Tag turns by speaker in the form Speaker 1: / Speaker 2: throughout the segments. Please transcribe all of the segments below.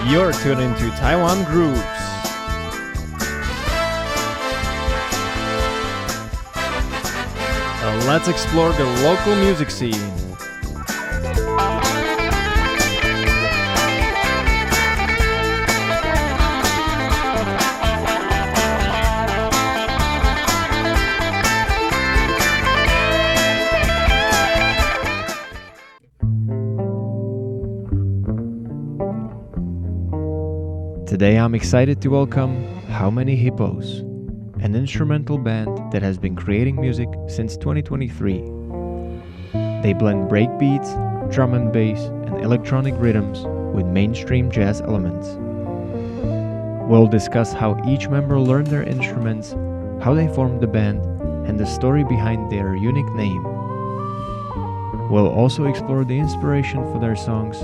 Speaker 1: You're tuned into Taiwan Grooves. Let's explore the local music scene. Today I'm excited to welcome Many Hippos, an instrumental band that has been creating music since 2023. They blend breakbeats, drum and bass, and electronic rhythms with mainstream jazz elements. We'll discuss how each member learned their instruments, how they formed the band, and the story behind their unique name. We'll also explore the inspiration for their songs,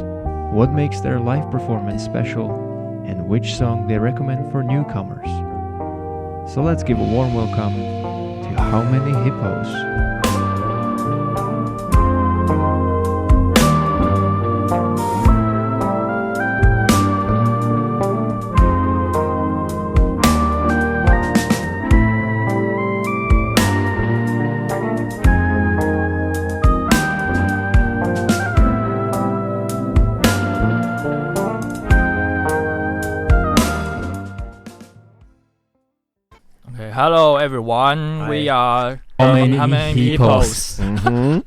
Speaker 1: what makes their live performance special, and which song they recommend for newcomers. So let's give a warm welcome to How Many Hippos.
Speaker 2: Hello everyone,
Speaker 3: Hi.
Speaker 2: we are
Speaker 4: How Many
Speaker 2: Hippos.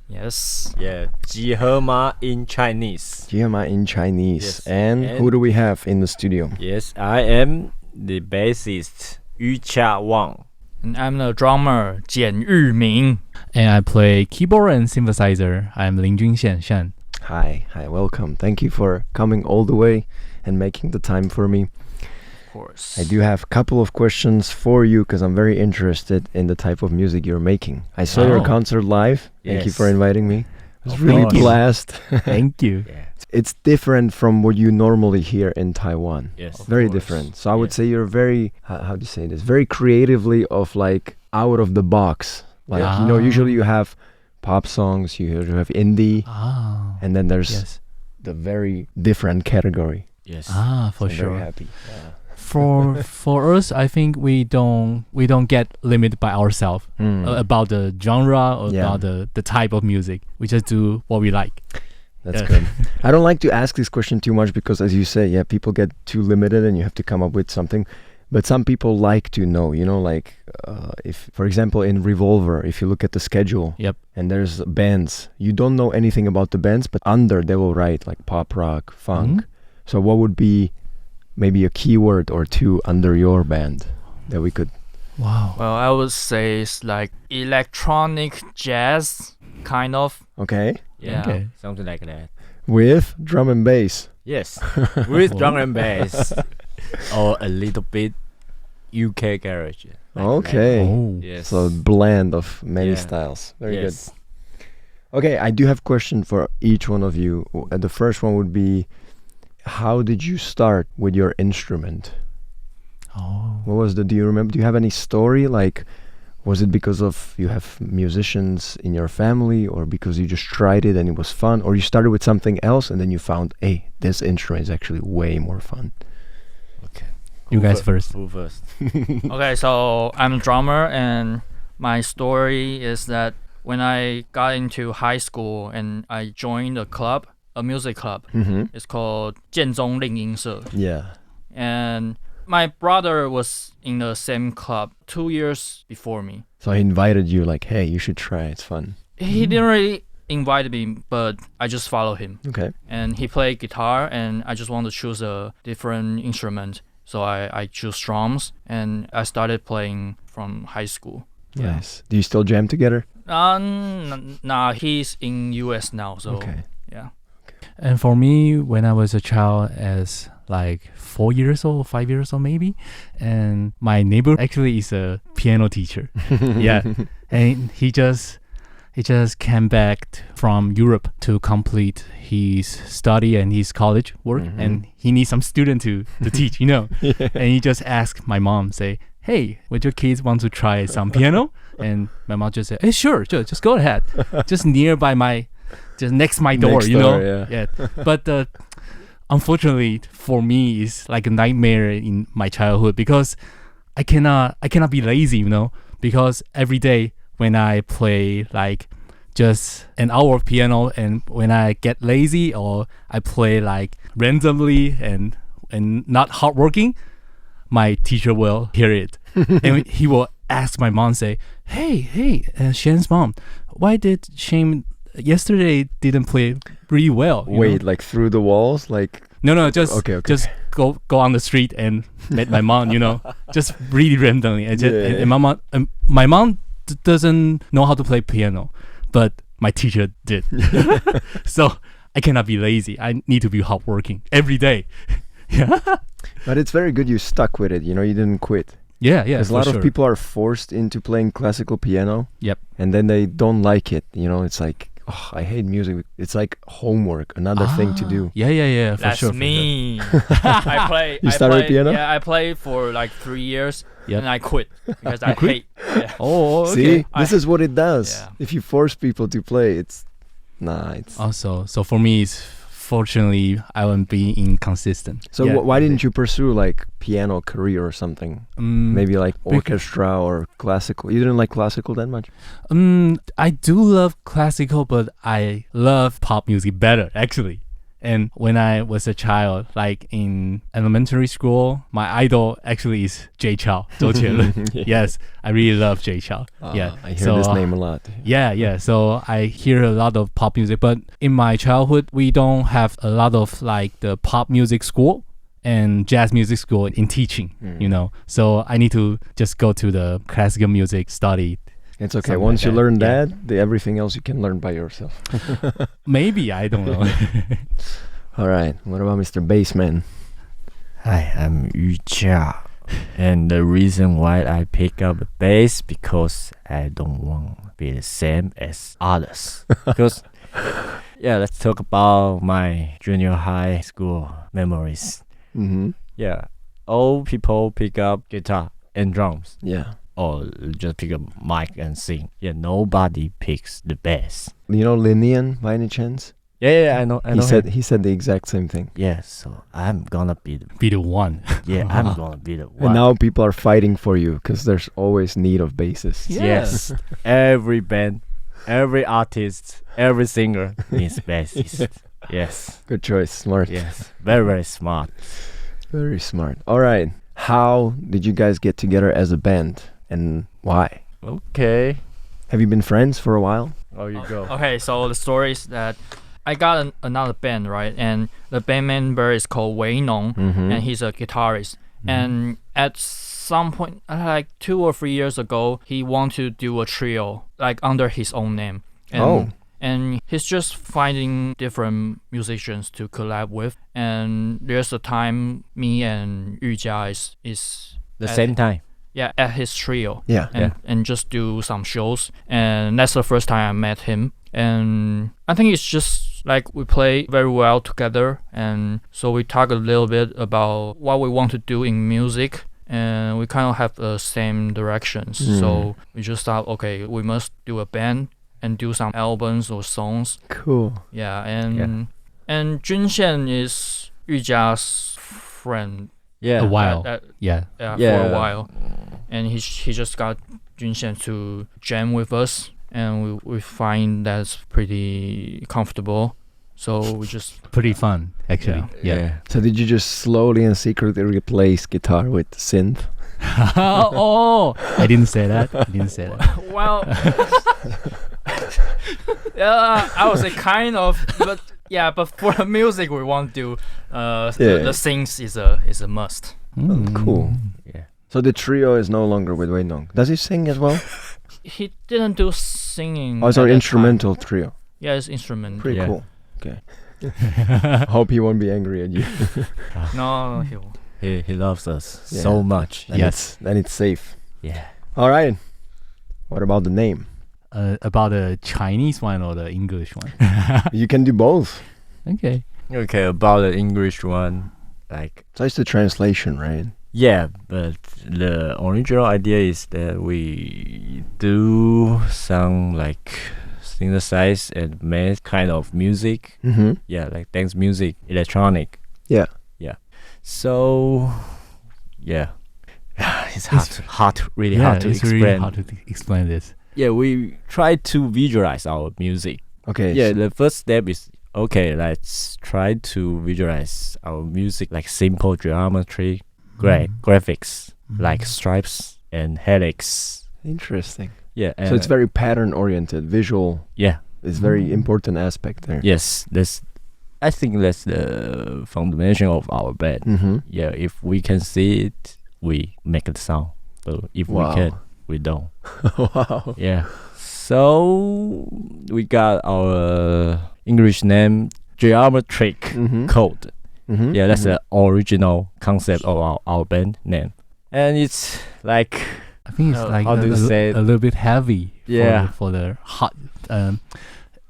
Speaker 1: Yes.
Speaker 3: Yeah, 集合吗 in Chinese.
Speaker 4: YuChia in Chinese.
Speaker 3: Yes.
Speaker 4: And who do we have in the studio?
Speaker 3: Yes, I am the bassist YuChia Wang.
Speaker 2: And I'm the drummer 简玉明.
Speaker 5: And I play keyboard and synthesizer. I'm Lin Junxian Shan.
Speaker 4: Hi, welcome. Thank you for coming all the way and making the time for me.
Speaker 2: Of course.
Speaker 4: I do have a couple of questions for you because I'm very interested in the type of music you're making. I saw your
Speaker 5: Oh.
Speaker 4: concert live. Thank you for
Speaker 3: Yes.
Speaker 4: inviting me. It was
Speaker 3: Of
Speaker 4: really
Speaker 3: course.
Speaker 4: blast.
Speaker 5: Thank you.
Speaker 3: Yeah.
Speaker 4: It's different from what you normally hear in Taiwan.
Speaker 3: Yes.
Speaker 2: Of
Speaker 4: Very
Speaker 2: course.
Speaker 4: different. So I would
Speaker 3: Yeah.
Speaker 4: say you're very, how do you say this? Very creatively of like out of the box. Like, usually you have pop songs, you have indie,
Speaker 5: Ah.
Speaker 4: and then there's
Speaker 5: Yes.
Speaker 4: the very different category.
Speaker 3: Yes.
Speaker 5: For
Speaker 4: I'm very
Speaker 5: sure.
Speaker 4: happy.
Speaker 5: For us, I think we don't get limited by ourselves about the genre or
Speaker 4: Yeah.
Speaker 5: about the type of music. We just do what we like.
Speaker 4: That's
Speaker 5: Yeah.
Speaker 4: good. I don't like to ask this question too much because, as you say, people get too limited and you have to come up with something. But some people like to know, like if, for example, in Revolver, if you look at the schedule,
Speaker 5: Yep.
Speaker 4: and there's bands, you don't know anything about the bands, but under they will write like pop rock, funk. So what would be maybe a keyword or two under your band that we could?
Speaker 5: Wow.
Speaker 2: Well, I would say it's like electronic jazz, kind of.
Speaker 4: Okay,
Speaker 3: Yeah.
Speaker 5: Okay.
Speaker 3: Something like that.
Speaker 4: with drum and bass.
Speaker 3: Yes. With drum and bass. Or a little bit UK garage. like
Speaker 4: Okay.
Speaker 5: Oh.
Speaker 3: that. Yes.
Speaker 4: So blend of many
Speaker 3: Yeah.
Speaker 4: styles. Very
Speaker 3: yes.
Speaker 4: good. Okay, I do have a question for each one of you. The first one would be, how did you start with your instrument?
Speaker 5: Oh.
Speaker 4: What was do you remember? Do you have any story? Like, was it because of you have musicians in your family, or because you just tried it and it was fun, or you started with something else and then you found, hey, this instrument is actually way more fun?
Speaker 3: Okay.
Speaker 5: You guys first.
Speaker 3: Who first?
Speaker 2: Okay, so I'm a drummer, and my story is that when I got into high school and I joined a music club.
Speaker 4: Mm-hmm.
Speaker 2: It's called 建中令音社.
Speaker 4: Yeah.
Speaker 2: And my brother was in the same club 2 years before me.
Speaker 4: So I invited you, like, hey, you should try. It's fun.
Speaker 2: He didn't really invite me, but I just followed him.
Speaker 4: Okay.
Speaker 2: And he played guitar, and I just wanted to choose a different instrument. So I chose drums, and I started playing from high school.
Speaker 4: Nice. Do you still jam together?
Speaker 2: Nah, he's in US now, so
Speaker 4: Okay.
Speaker 2: yeah.
Speaker 5: And for me, when I was a child, as like 4 years old, 5 years old maybe, and my neighbor actually is a piano teacher. Yeah, and he just came back from Europe to complete his study and his college work, and he needs some student to teach, And he just asked my mom, say, hey, would your kids want to try some piano? And my mom just said, hey, sure, just go ahead. Just nearby just next my door,
Speaker 4: Next door, yeah.
Speaker 5: But unfortunately for me it's like a nightmare in my childhood because I cannot be lazy, because every day when I play like just an hour of piano, and when I get lazy or I play like randomly and not hardworking, my teacher will hear it and he will ask my mom, say, hey, Shan's mom, why did Shane yesterday didn't play really well?
Speaker 4: Wait, like through the walls, like
Speaker 5: no, just
Speaker 4: okay.
Speaker 5: just go on the street and met my mom, just really randomly. And my mom doesn't know how to play piano, but my teacher did. So I cannot be lazy. I need to be hardworking every day. Yeah.
Speaker 4: But it's very good you stuck with it. You didn't quit.
Speaker 5: Yeah.
Speaker 4: Because a lot of people are forced into playing classical piano.
Speaker 5: Yep.
Speaker 4: And then they don't like it. It's like, oh, I hate music. It's like homework, another thing to do.
Speaker 5: Yeah.
Speaker 2: That's
Speaker 5: for
Speaker 2: me. I play.
Speaker 4: You started
Speaker 2: piano?
Speaker 4: piano?
Speaker 2: Yeah, I played for like 3 years,
Speaker 5: Yep.
Speaker 2: and I quit because I hate. Yeah.
Speaker 5: Oh, okay.
Speaker 4: See, this is what it does.
Speaker 2: Yeah.
Speaker 4: If you force people to play, it's
Speaker 5: Also, so for me, it's fortunately I won't be inconsistent.
Speaker 4: So
Speaker 5: Yeah.
Speaker 4: why didn't you pursue like piano career or something? Maybe like orchestra or classical. You didn't like classical that much?
Speaker 5: I do love classical, but I love pop music better, actually. And when I was a child, like in elementary school, my idol actually is Jay Chou, Zhou Qianlun. Yes, I really love Jay Chou. Yeah,
Speaker 4: I hear this name a lot.
Speaker 5: Yeah. So I hear a lot of pop music, but in my childhood, we don't have a lot of like the pop music school and jazz music school in teaching, So I need to just go to the classical music study.
Speaker 4: It's okay.
Speaker 5: Something
Speaker 4: Once
Speaker 5: like
Speaker 4: you
Speaker 5: that,
Speaker 4: learn
Speaker 5: yeah.
Speaker 4: that, everything else you can learn by yourself.
Speaker 5: Maybe, I don't know.
Speaker 4: All right. What about Mr. Bassman?
Speaker 3: Hi, I'm YuChia. And the reason why I pick up the bass because I don't want to be the same as others. Because, let's talk about my junior high school memories.
Speaker 4: Mm-hmm.
Speaker 3: Yeah, all people pick up guitar and drums.
Speaker 4: Yeah.
Speaker 3: Or just pick up mic and sing. Yeah, nobody picks the bass.
Speaker 4: You know Linian by any chance?
Speaker 3: Yeah, I know.
Speaker 4: He said the exact same thing.
Speaker 3: Yeah, so I'm gonna be
Speaker 5: Be the one.
Speaker 3: I'm gonna be the one.
Speaker 4: And now people are fighting for you because there's always need of bassists.
Speaker 3: Yes, every band, every artist, every singer needs bassist. Yes,
Speaker 4: Good choice. Smart.
Speaker 3: yes, very smart.
Speaker 4: Very smart. All right. How did you guys get together as a band and why?
Speaker 3: Okay,
Speaker 4: Have you been friends for a while?
Speaker 3: oh you go.
Speaker 2: Okay, so the story is that I got another band, right? And the band member is called Wei Nong,
Speaker 4: Mm-hmm.
Speaker 2: and he's a guitarist. And at some point, like 2 or 3 years ago, he wanted to do a trio, like under his own name. And, and he's just finding different musicians to collab with. And there's a time me and YuChia is
Speaker 3: The
Speaker 2: at-
Speaker 3: same time.
Speaker 2: yeah, at his trio.
Speaker 4: Yeah.
Speaker 2: And just do some shows. And that's the first time I met him. And I think it's just like we play very well together. And so we talk a little bit about what we want to do in music. And we kind of have the same directions. So we just thought, okay, we must do a band and do some albums or songs.
Speaker 4: Cool.
Speaker 2: Yeah, and Junshan is YuChia's friend.
Speaker 3: Yeah,
Speaker 5: A while.
Speaker 2: Yeah,
Speaker 5: Yeah.
Speaker 2: for a while. And he just got Junshan to jam with us, and we find that's pretty comfortable. So we just
Speaker 5: Pretty fun, actually. Yeah.
Speaker 4: So did you just slowly and secretly replace guitar with synth?
Speaker 5: Oh, I didn't say that.
Speaker 2: well, yeah, I would say kind of, but yeah, but for the music we want to do, the sings is a must.
Speaker 4: Oh, cool.
Speaker 3: Yeah.
Speaker 4: So the trio is no longer with Wei Nong. Does he sing as well?
Speaker 2: He didn't do singing.
Speaker 4: Oh, it's an
Speaker 2: at that
Speaker 4: instrumental
Speaker 2: time.
Speaker 4: trio.
Speaker 2: Yeah, it's instrumental.
Speaker 4: Pretty
Speaker 3: Yeah.
Speaker 4: cool. Okay. Hope he won't be angry at you.
Speaker 2: No, he won't.
Speaker 3: He loves us
Speaker 4: Yeah.
Speaker 3: so much.
Speaker 5: Yes.
Speaker 4: Then it's safe.
Speaker 3: Yeah.
Speaker 4: All right. What about the name?
Speaker 5: About the Chinese one or the English one?
Speaker 4: You can do both.
Speaker 5: Okay.
Speaker 3: Okay, about the English one, like
Speaker 4: So it's the translation, right?
Speaker 3: yeah, but the original idea is that we do some like synthesize and make kind of music.
Speaker 4: Mm-hmm.
Speaker 3: Yeah, like dance music, electronic.
Speaker 4: Yeah.
Speaker 3: So, yeah, it's really
Speaker 5: Yeah,
Speaker 3: hard to
Speaker 5: it's
Speaker 3: explain.
Speaker 5: really hard to explain this.
Speaker 3: Yeah, we try to visualize our music.
Speaker 4: Okay.
Speaker 3: Yeah, the first step is okay. Let's try to visualize our music like simple geometry, graphics, like stripes and helix.
Speaker 4: Interesting.
Speaker 3: Yeah,
Speaker 4: So it's very pattern oriented. Visual
Speaker 3: yeah.
Speaker 4: is very important aspect there.
Speaker 3: Yes, I think that's the foundation of our band.
Speaker 4: Mm-hmm.
Speaker 3: Yeah, if we can see it, we make it sound. But if
Speaker 4: Wow.
Speaker 3: we can't, we don't.
Speaker 4: Wow.
Speaker 3: Yeah. So we got our English name geometric
Speaker 4: Mm-hmm.
Speaker 3: code.
Speaker 4: Mm-hmm.
Speaker 3: Yeah, that's the original concept of our band name. And it's like
Speaker 5: I think it's like
Speaker 3: how
Speaker 5: a,
Speaker 3: do you
Speaker 5: a-
Speaker 3: say
Speaker 5: a little bit heavy.
Speaker 3: Yeah.
Speaker 5: For the hot.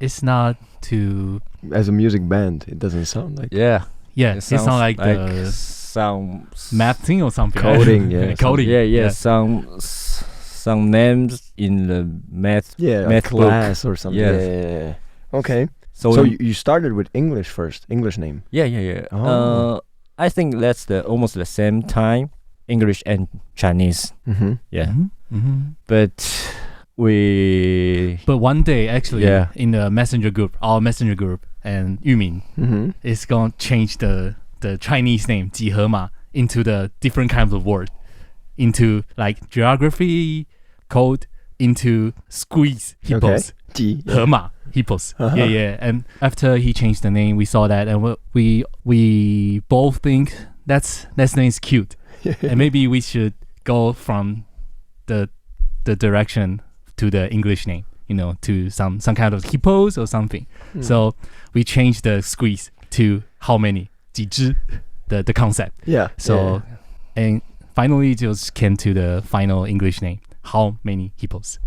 Speaker 5: It's not too.
Speaker 4: As a music band, it doesn't sound like
Speaker 5: Yeah, it's not
Speaker 3: sounds
Speaker 5: like the
Speaker 3: some
Speaker 5: math thing or something.
Speaker 4: Coding, yeah,
Speaker 5: coding.
Speaker 3: yeah. Some names in the math.
Speaker 4: a
Speaker 3: math book.
Speaker 4: class or something.
Speaker 3: Yes.
Speaker 4: Yeah. Okay.
Speaker 3: So,
Speaker 4: So you started with English first, English name.
Speaker 3: yeah.
Speaker 4: Oh.
Speaker 3: I think that's the almost the same time, English and Chinese.
Speaker 4: Mm-hmm.
Speaker 3: Yeah,
Speaker 5: Mm-hmm.
Speaker 3: but we
Speaker 5: But one day, actually,
Speaker 3: Yeah.
Speaker 5: in the messenger group, our messenger group, and Yumin
Speaker 4: Mm-hmm.
Speaker 5: is gonna change the Chinese name 几何嘛 into the different kinds of word, into like geography, code, into squeeze hippos,
Speaker 4: G.
Speaker 5: 河马 hippos.
Speaker 4: Uh-huh.
Speaker 5: Yeah. And after he changed the name, we saw that, and we both think that name is cute, and maybe we should go from the direction to the English name, to some kind of hippos or something.
Speaker 4: Hmm.
Speaker 5: So we changed the squeeze to how many 几只 the concept.
Speaker 4: Yeah.
Speaker 5: So and finally just came to the final English name. How many hippos?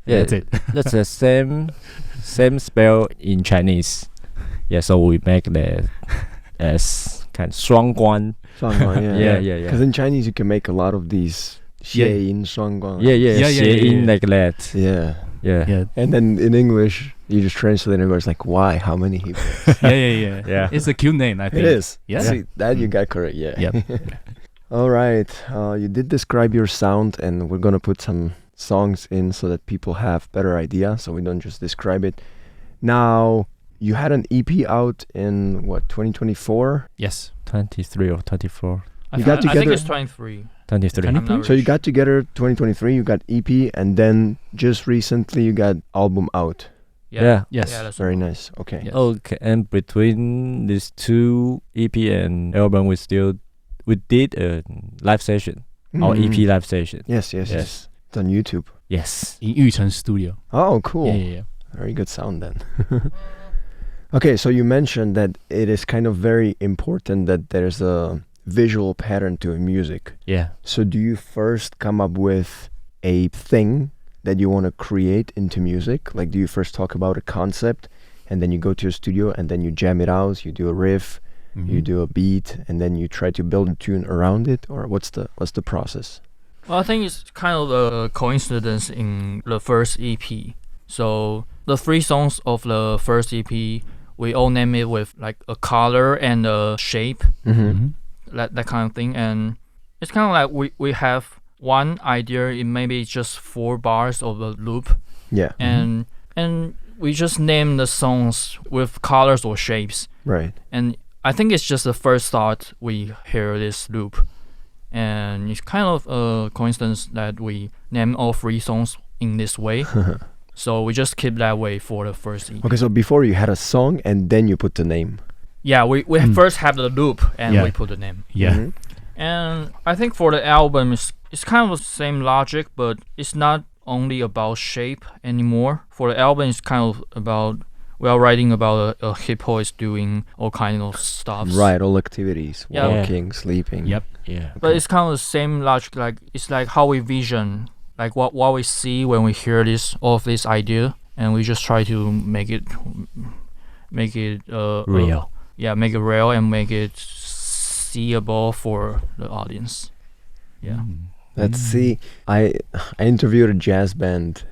Speaker 3: Yeah,
Speaker 5: That's it.
Speaker 3: that's the same spell in Chinese. Yeah, so we make the as kind of 双关.
Speaker 4: yeah.
Speaker 3: Yeah.
Speaker 4: Because in Chinese you can make a lot of these 谐音双关.
Speaker 3: Yeah,
Speaker 5: Yeah.
Speaker 3: 谐音 like that.
Speaker 4: Yeah.
Speaker 3: Yeah.
Speaker 4: And then in English, you just translate it, and it's like, why? How many people?
Speaker 5: Yeah.
Speaker 3: Yeah.
Speaker 5: It's a cute name, I think.
Speaker 4: It is.
Speaker 5: Yeah.
Speaker 4: See, that you got correct. Yeah.
Speaker 5: Yep.
Speaker 4: All right. You did describe your sound, and we're gonna put some songs in so that people have better idea, so we don't just describe it. Now, you had an EP out in what, 2024?
Speaker 5: Yes.
Speaker 3: 23 or 24.
Speaker 4: You got
Speaker 2: I think
Speaker 4: together-
Speaker 2: it's 23.
Speaker 3: 23.
Speaker 2: I'm not
Speaker 4: So
Speaker 2: really
Speaker 4: you got together 2023. You got EP, and then just recently you got album out.
Speaker 3: Yeah.
Speaker 5: Yes.
Speaker 2: Yeah, that's
Speaker 4: Very nice. Okay.
Speaker 5: Yeah.
Speaker 3: Okay, and between these two EP and album, we did a live session, our
Speaker 4: Mhm.
Speaker 3: EP live session.
Speaker 4: Yes.
Speaker 3: Yes.
Speaker 4: It's on YouTube.
Speaker 3: Yes.
Speaker 5: In Yucheng Studio.
Speaker 4: Oh, cool.
Speaker 5: Yeah.
Speaker 4: Very good sound then. Okay, so you mentioned that it is kind of very important that there's a visual pattern to music.
Speaker 3: Yeah.
Speaker 4: So do you first come up with a thing that you want to create into music? Like, do you first talk about a concept and then you go to your studio and then you jam it out, you do a riff,
Speaker 5: Mm-hmm.
Speaker 4: you do a beat, and then you try to build a tune around it? Or what's the process?
Speaker 2: Well, I think it's kind of a coincidence in the first EP. So the 3 songs of the first EP, we all name it with like a color and a shape,
Speaker 5: Mm-hmm.
Speaker 2: that kind of thing. And it's kind of like we have one idea, it maybe just 4 bars of a loop,
Speaker 4: Yeah.
Speaker 2: and we just name the songs with colors or shapes.
Speaker 4: Right.
Speaker 2: And I think it's just the first thought we hear this loop, and it's kind of a coincidence that we name all 3 songs in this way. So we just keep that way for the first EP.
Speaker 4: Okay, so before you had a song and then you put the name.
Speaker 2: Yeah, we first have the loop and
Speaker 5: Yeah.
Speaker 2: we put the name.
Speaker 5: Yeah.
Speaker 4: Mhm.
Speaker 2: And I think for the album, it's kind of the same logic, but it's not only about shape anymore. For the album, it's kind of about, we are writing about a hippo is doing all kinds of stuff.
Speaker 4: Right, all activities,
Speaker 2: Yeah.
Speaker 4: walking, sleeping.
Speaker 5: Yep.
Speaker 3: Yeah.
Speaker 2: But it's kind of the same logic. Like, it's like how we vision, like what we see when we hear all of this idea, and we just try to make it
Speaker 3: Real.
Speaker 2: Yeah, make it real and make it seeable for the audience. Yeah.
Speaker 5: Mm.
Speaker 4: Let's see. I interviewed a jazz band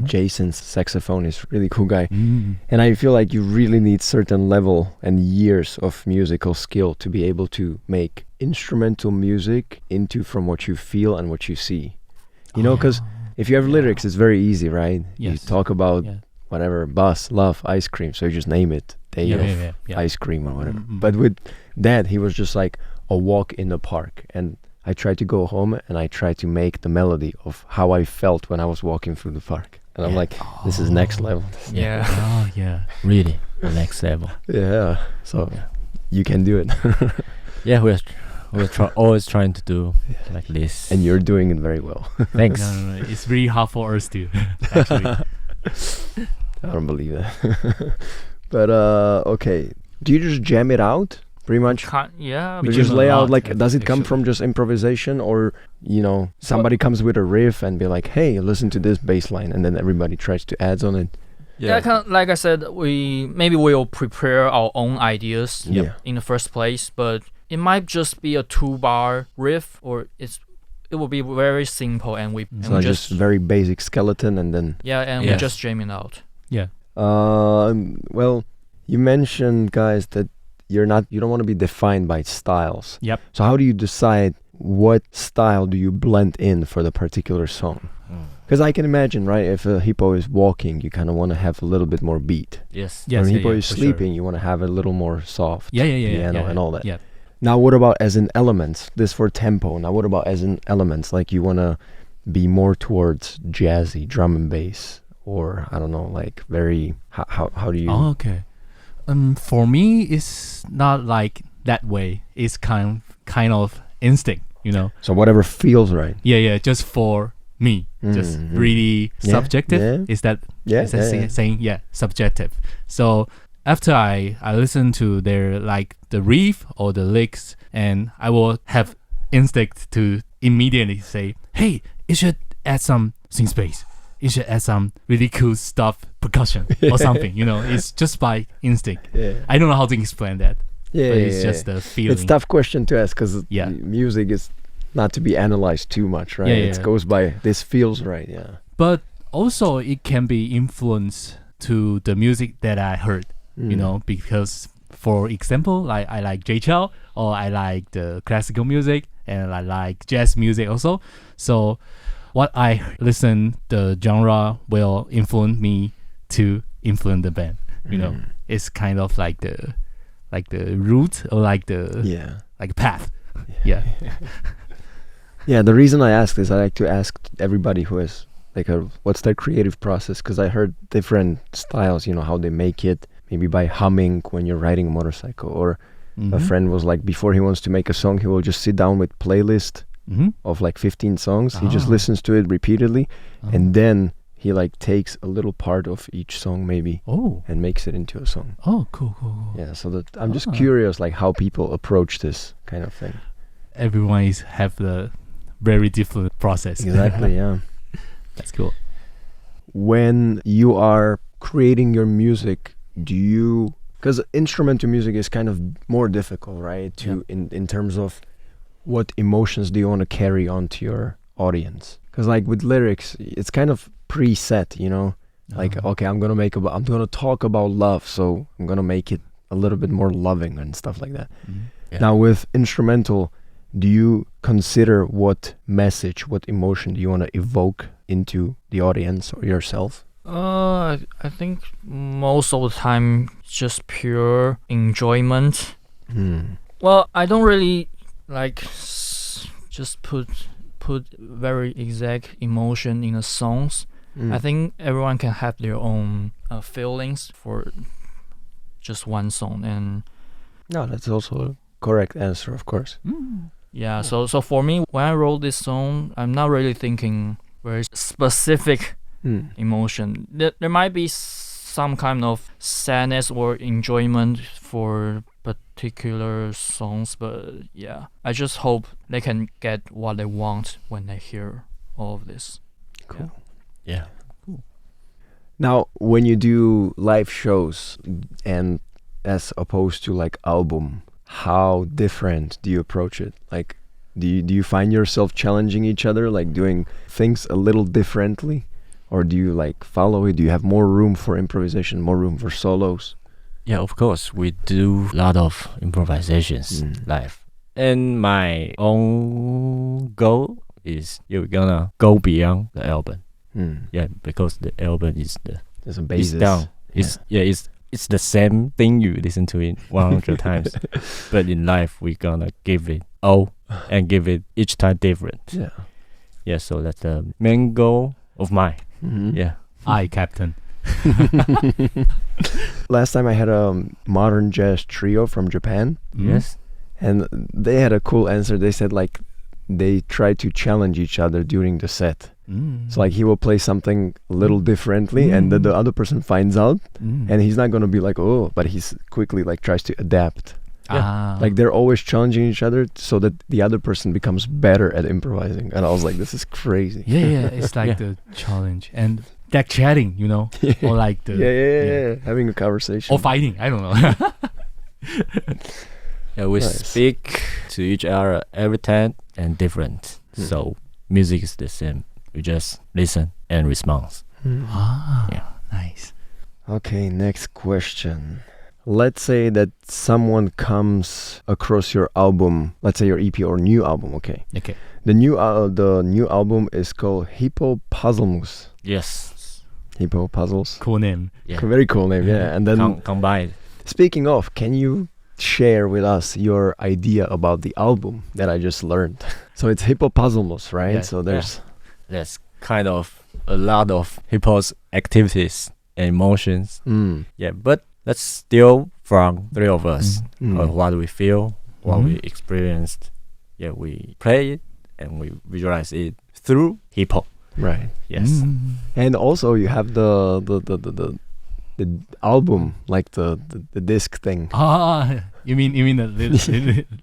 Speaker 4: Jason's saxophone is really cool guy.
Speaker 5: Mm.
Speaker 4: And I feel like you really need certain level and years of musical skill to be able to make instrumental music into from what you feel and what you see. You know, because if you have lyrics, it's very easy, right?
Speaker 5: Yes.
Speaker 4: You talk about
Speaker 5: Yeah.
Speaker 4: whatever, bus, love, ice cream. So you just name it, day of ice cream or whatever.
Speaker 5: Mm-hmm.
Speaker 4: But with that, he was just like a walk in the park. And I tried to go home and I tried to make the melody of how I felt when I was walking through the park. And I'm like, this is next level.
Speaker 2: Yeah.
Speaker 5: Oh yeah.
Speaker 3: Really, the next level.
Speaker 4: Yeah. So you can do it.
Speaker 3: Yeah, we're always trying to do like this.
Speaker 4: And you're doing it very well.
Speaker 3: Thanks.
Speaker 5: No. It's really hard for us to actually.
Speaker 4: I don't believe that. But okay. Do you just jam it out? Pretty much?
Speaker 2: Yeah.
Speaker 5: We
Speaker 4: You
Speaker 5: jam
Speaker 4: just
Speaker 5: a
Speaker 4: lay out
Speaker 5: lot,
Speaker 4: like, does it come
Speaker 5: actually.
Speaker 4: from just improvisation, or you know, somebody comes with a riff and be like, hey, listen to this bass line, and then everybody tries to add on it?
Speaker 2: Yeah, kind of, like I said, we'll prepare our own ideas
Speaker 4: Yeah.
Speaker 2: in the first place, but it might just be a 2-bar riff, or it will be very simple, and we
Speaker 4: So just very basic skeleton, and then
Speaker 2: we just jam it out.
Speaker 5: Yeah.
Speaker 4: well, you mentioned, guys, that you don't want to be defined by styles.
Speaker 5: Yep.
Speaker 4: So how do you decide what style do you blend in for the particular song? Because I can imagine, right, if a hippo is walking, you kind of want to have a little bit more beat.
Speaker 3: Yes.
Speaker 5: Yes,
Speaker 4: When a
Speaker 5: yeah,
Speaker 4: hippo
Speaker 5: yeah,
Speaker 4: is
Speaker 5: for sure.
Speaker 4: sleeping, you want to have a little more soft
Speaker 5: Yeah.
Speaker 4: piano and all that.
Speaker 5: Yeah.
Speaker 4: Now, what about as in elements? This for tempo. Now, what about as in elements? Like you want to be more towards jazzy, drum and bass, or I don't know, like very. How do you?
Speaker 5: Oh, okay. For me, it's not like that way. It's kind of instinct, you know.
Speaker 4: So whatever feels right.
Speaker 5: Yeah. Just for me, just
Speaker 4: Mhm.
Speaker 5: really
Speaker 4: Yeah,
Speaker 5: subjective.
Speaker 4: yeah.
Speaker 5: Is that
Speaker 4: Yeah,
Speaker 5: is that
Speaker 4: yeah.
Speaker 5: saying subjective? So after I listen to their like the riff or the licks, and I will have instinct to immediately say, hey, it should add some synth space. It should add some really cool stuff, percussion or something. You know, it's just by instinct.
Speaker 4: Yeah.
Speaker 5: I don't know how to explain that,
Speaker 4: Yeah,
Speaker 5: but
Speaker 4: yeah,
Speaker 5: it's
Speaker 4: yeah.
Speaker 5: just a feeling.
Speaker 4: It's a tough question to ask because
Speaker 5: Yeah.
Speaker 4: music is not to be analyzed too much, right?
Speaker 5: Yeah,
Speaker 4: It
Speaker 5: yeah.
Speaker 4: goes by this feels right. Yeah.
Speaker 5: But also, it can be influenced to the music that I heard. You
Speaker 4: Mm.
Speaker 5: know, because for example, like I like YuChia, or I like the classical music, and I like jazz music also. So what I listen, the genre will influence me to influence the band. You know, it's kind of like the route, or like the
Speaker 4: Yeah.
Speaker 5: like path. Yeah.
Speaker 4: Yeah, the reason I ask this, I like to ask everybody who has like what's their creative process, because I heard different styles, you know, how they make it, maybe by humming when you're riding a motorcycle, or a friend was like, before he wants to make a song, he will just sit down with playlist
Speaker 5: Mm-hmm.
Speaker 4: of like 15 songs. He just
Speaker 5: Ah.
Speaker 4: listens to it repeatedly, and then he like takes a little part of each song maybe
Speaker 5: oh
Speaker 4: and makes it into a song.
Speaker 5: cool.
Speaker 4: Yeah, so that I'm just
Speaker 5: Ah.
Speaker 4: curious like how people approach this kind of thing.
Speaker 5: Everyone is have the very different process.
Speaker 4: Exactly, yeah.
Speaker 5: That's cool.
Speaker 4: When you are creating your music, do you, because instrumental music is kind of more difficult, right? To in terms of what emotions do you want to carry on to your audience? Because like with lyrics, it's kind of preset, you know. Like, okay, I'm gonna talk about love, so I'm gonna make it a little bit more loving and stuff like that.
Speaker 3: Yeah.
Speaker 4: Now with instrumental, do you consider what message, what emotion do you want to evoke into the audience or yourself?
Speaker 2: I think most of the time it's just pure enjoyment. Well, I don't really like just put very exact emotion in the songs. I think everyone can have their own feelings for just one song, and
Speaker 4: No, that's also a correct answer, of course.
Speaker 2: yeah. So for me, when I wrote this song, I'm not really thinking very specific emotion. There might be some kind of sadness or enjoyment for particular songs, but yeah, I just hope they can get what they want when they hear all of this.
Speaker 4: Cool.
Speaker 3: Yeah.
Speaker 4: Now, when you do live shows, and as opposed to like album, how different do you approach it? Like, do you find yourself challenging each other, like doing things a little differently, or do you like follow it? Do you have more room for improvisation, more room for solos?
Speaker 3: Yeah, of course, we do a lot of improvisations live. And my own goal is you're gonna go beyond the album. Yeah, because the album is
Speaker 4: There's a
Speaker 3: it's
Speaker 4: basis.
Speaker 3: down. It's the same thing you listen to it 100 times, but in life we're gonna give it all and give it each time different.
Speaker 4: Yeah.
Speaker 3: So that's the main goal of mine. Yeah.
Speaker 5: I, Captain.
Speaker 4: Last time I had a modern jazz trio from Japan,
Speaker 3: Yes.
Speaker 4: and they had a cool answer. They said like they try to challenge each other during the set. So like he will play something a little differently, and the other person finds out, and he's not gonna be like, oh, but he's quickly like tries to adapt. Like they're always challenging each other so that the other person becomes better at improvising. And I was like, this is crazy.
Speaker 5: Yeah, it's like the challenge and like chatting, you know, or like the
Speaker 4: Yeah. Having a conversation.
Speaker 5: or fighting. I don't know.
Speaker 3: Yeah, we
Speaker 4: Nice.
Speaker 3: speak to each other every time and different. So music is the same. We just listen and respond. Yeah.
Speaker 5: Nice.
Speaker 4: Okay, next question. Let's say that someone comes across your album, let's say your EP or new album, okay?
Speaker 5: Okay.
Speaker 4: The new album is called Hippo Puzzles.
Speaker 3: Yes.
Speaker 4: Hippo Puzzles.
Speaker 5: Cool name.
Speaker 3: Yeah.
Speaker 4: Very cool name, yeah. And then
Speaker 3: Combined.
Speaker 4: speaking of, can you share with us your idea about the album that I just learned? So it's Hippo Puzzles, right?
Speaker 5: Yeah.
Speaker 4: So there's
Speaker 3: There's kind of a lot of hippos activities and emotions. Yeah, but that's still from three of us. What we feel, what we experienced. Yeah, we play it and we visualize it through hip hop.
Speaker 4: right.
Speaker 3: Yes.
Speaker 4: And also you have the album, like the disc thing.
Speaker 5: You mean the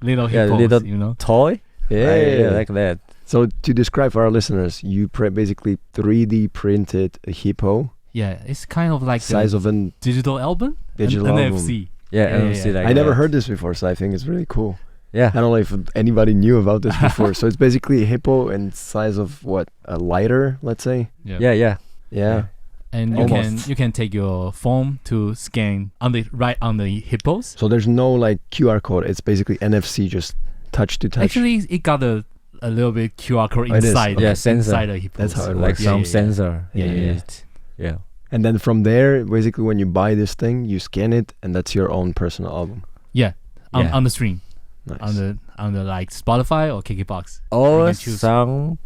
Speaker 5: little
Speaker 3: Yeah,
Speaker 5: hippos,
Speaker 3: little
Speaker 5: you know?
Speaker 3: Toy? Yeah, like that.
Speaker 4: So to describe for our listeners, you basically 3D printed a hippo,
Speaker 5: Yeah, it's kind of like
Speaker 4: size
Speaker 5: the
Speaker 4: of an
Speaker 5: digital album.
Speaker 4: digital
Speaker 5: an
Speaker 4: album.
Speaker 5: NFC.
Speaker 3: Yeah,
Speaker 5: Yeah,
Speaker 3: and
Speaker 5: yeah,
Speaker 3: see
Speaker 5: yeah.
Speaker 3: like
Speaker 4: I never
Speaker 3: that.
Speaker 4: heard this before, so I think it's really cool.
Speaker 3: Yeah.
Speaker 4: I don't know if anybody knew about this before. So it's basically a hippo in size of what, a lighter, let's say.
Speaker 3: Yeah.
Speaker 4: Yeah.
Speaker 5: And
Speaker 3: Almost.
Speaker 5: you can take your phone to scan on the hippos.
Speaker 4: So there's no like QR code. It's basically NFC, just touch to touch.
Speaker 5: Actually, it got a little bit QR code
Speaker 4: Oh, it is?
Speaker 5: inside.
Speaker 3: Yeah, sensor.
Speaker 5: Inside the hippos.
Speaker 4: That's how it
Speaker 3: Like
Speaker 4: works.
Speaker 3: some
Speaker 5: Yeah.
Speaker 3: sensor.
Speaker 5: Yeah,
Speaker 3: in
Speaker 5: yeah.
Speaker 3: it. Yeah.
Speaker 4: And then from there, basically when you buy this thing, you scan it, and that's your own personal album.
Speaker 5: Yeah, on,
Speaker 3: Yeah.
Speaker 5: on the stream,
Speaker 4: Nice.
Speaker 5: on the like Spotify or KKBox.
Speaker 3: Or
Speaker 5: can choose.
Speaker 3: some,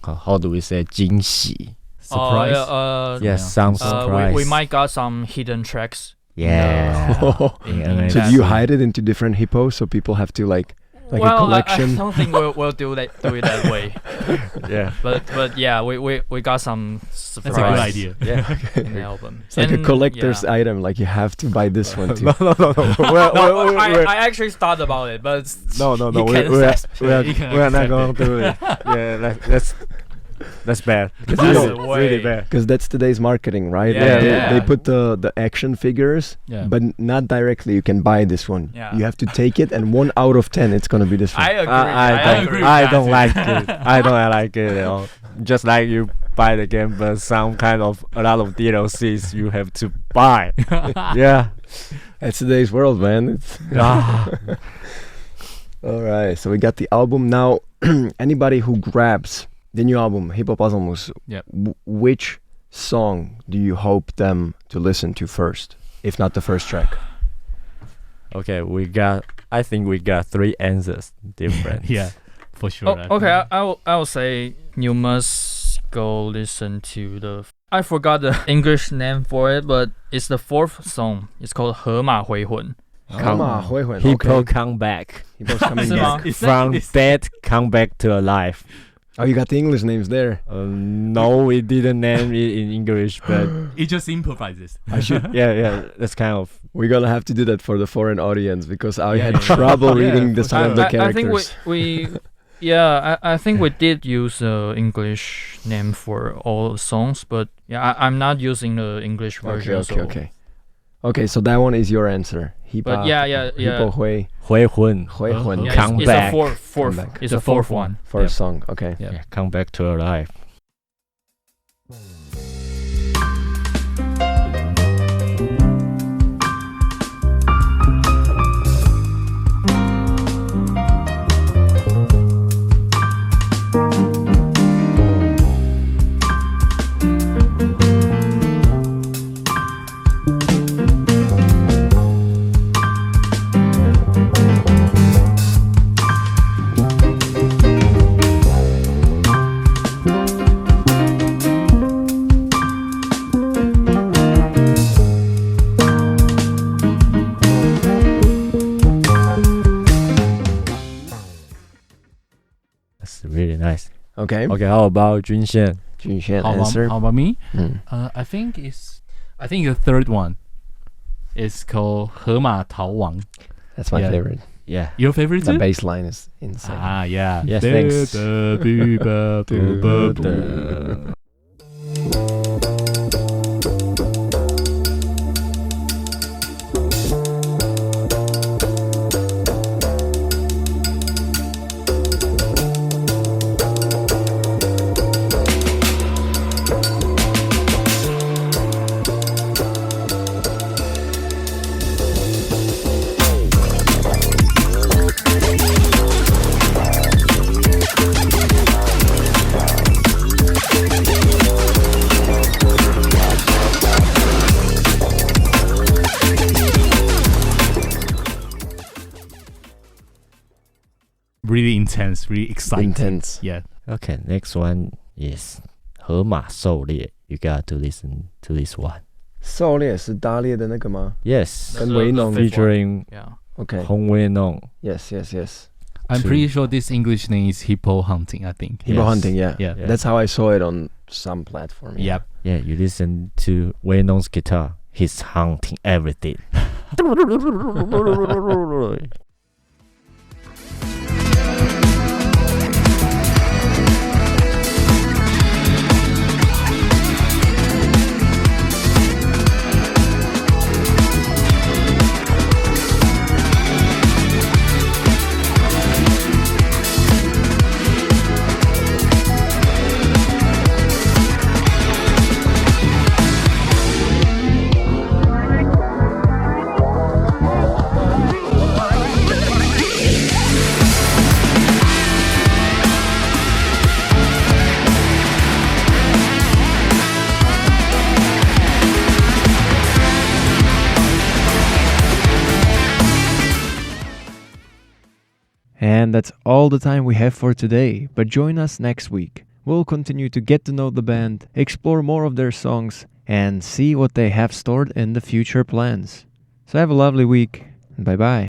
Speaker 3: how do we say, 惊喜?
Speaker 5: Surprise.
Speaker 3: Yeah, some surprise.
Speaker 2: we might got some hidden tracks.
Speaker 3: Yeah.
Speaker 2: in
Speaker 4: So
Speaker 2: that.
Speaker 4: do you hide it into different hippos so people have to like a
Speaker 2: well,
Speaker 4: collection?
Speaker 2: I don't think we'll do it that way.
Speaker 3: Yeah.
Speaker 2: But yeah, we got some surprise.
Speaker 5: That's a good idea.
Speaker 3: Yeah.
Speaker 2: In the album.
Speaker 4: It's like a
Speaker 2: And,
Speaker 4: collector's
Speaker 2: yeah.
Speaker 4: item. Like you have to buy this one too.
Speaker 3: No.
Speaker 2: No, I actually thought about it, but
Speaker 3: No.
Speaker 2: you can't
Speaker 3: We're not going to do it. Yeah, that's bad. It's
Speaker 2: That's
Speaker 3: really,
Speaker 2: the way.
Speaker 3: really bad.
Speaker 4: Because that's today's marketing, right?
Speaker 2: Yeah,
Speaker 4: Like
Speaker 3: yeah.
Speaker 4: They put the action figures,
Speaker 5: Yeah.
Speaker 4: but not directly. You can buy this one.
Speaker 2: Yeah.
Speaker 4: You have to take it, and 1 out of 10, it's gonna be this one.
Speaker 2: I agree.
Speaker 3: I don't like it. I don't like it at all. Just like you buy the game, but some kind of a lot of DLCs you have to buy. Yeah.
Speaker 4: It's today's world, man. It's all right. So we got the album now. Anybody who grabs the new album, Hippo Puzzles,
Speaker 5: Yep.
Speaker 4: which song do you hope them to listen to first, if not the first track?
Speaker 3: Okay, I think we got three answers different.
Speaker 5: Yeah, for sure.
Speaker 2: Oh, okay, I will say you must go listen to the. I forgot the English name for it, but it's the fourth song. It's called 河马回魂.
Speaker 3: People come back.
Speaker 4: Hippo's coming
Speaker 2: Is it
Speaker 4: back.
Speaker 2: wrong?
Speaker 3: From dead, come back to alive.
Speaker 4: Oh, you got the English names there.
Speaker 3: No, we didn't name it in English, but
Speaker 5: It just improvises.
Speaker 4: I should.
Speaker 3: yeah, that's kind of.
Speaker 4: We're gonna have to do that for the foreign audience because I
Speaker 5: Yeah,
Speaker 4: had
Speaker 5: yeah, yeah.
Speaker 4: trouble
Speaker 3: Yeah,
Speaker 4: reading the
Speaker 3: for
Speaker 4: some of the
Speaker 2: I
Speaker 4: characters.
Speaker 2: think we yeah, I think we did use English name for all songs, but yeah, I'm not using the English version.
Speaker 4: Okay, so that one is your answer. Hippo.
Speaker 2: But yeah.
Speaker 4: Hippo Hui.
Speaker 3: 回魂.
Speaker 4: Hui Hun.
Speaker 2: Yeah,
Speaker 3: Come
Speaker 2: it's
Speaker 3: back.
Speaker 2: a fourth.
Speaker 4: Come back.
Speaker 2: It's a fourth one.
Speaker 4: First song. Okay.
Speaker 5: Yeah.
Speaker 3: Yeah, come back to alive. nice.
Speaker 4: Okay.
Speaker 3: Okay, how about Junshan?
Speaker 4: Junshan,
Speaker 5: How
Speaker 4: answer.
Speaker 5: about me?
Speaker 4: Mm.
Speaker 5: I think the third one is called 河马逃亡.
Speaker 4: That's my
Speaker 5: Yeah.
Speaker 4: favorite.
Speaker 3: Yeah.
Speaker 5: Your favorite
Speaker 4: The
Speaker 5: too?
Speaker 4: bass line is insane.
Speaker 5: Ah, yeah.
Speaker 3: Yes, thanks.
Speaker 5: Really intense, really exciting.
Speaker 4: Intense.
Speaker 5: Yeah.
Speaker 3: Okay, next one is 河马狩猎. You got to listen to this one.
Speaker 4: 狩猎是打猎的那个吗？
Speaker 3: Yes.
Speaker 4: 跟维农
Speaker 3: Featuring
Speaker 2: Yeah.
Speaker 4: Okay.
Speaker 3: Hong Wei Nong.
Speaker 4: Yes, yes, yes.
Speaker 5: I'm
Speaker 3: Two.
Speaker 5: pretty sure this English name is hippo hunting, I think.
Speaker 4: Hippo
Speaker 3: Yes.
Speaker 4: hunting, yeah.
Speaker 5: Yeah.
Speaker 3: Yeah.
Speaker 4: That's how I saw it on some platform.
Speaker 5: Yep.
Speaker 3: Yeah, you listen to Wei Nong's guitar. He's hunting everything.
Speaker 1: And that's all the time we have for today, but join us next week. We'll continue to get to know the band, explore more of their songs, and see what they have stored in the future plans. So have a lovely week, and bye bye.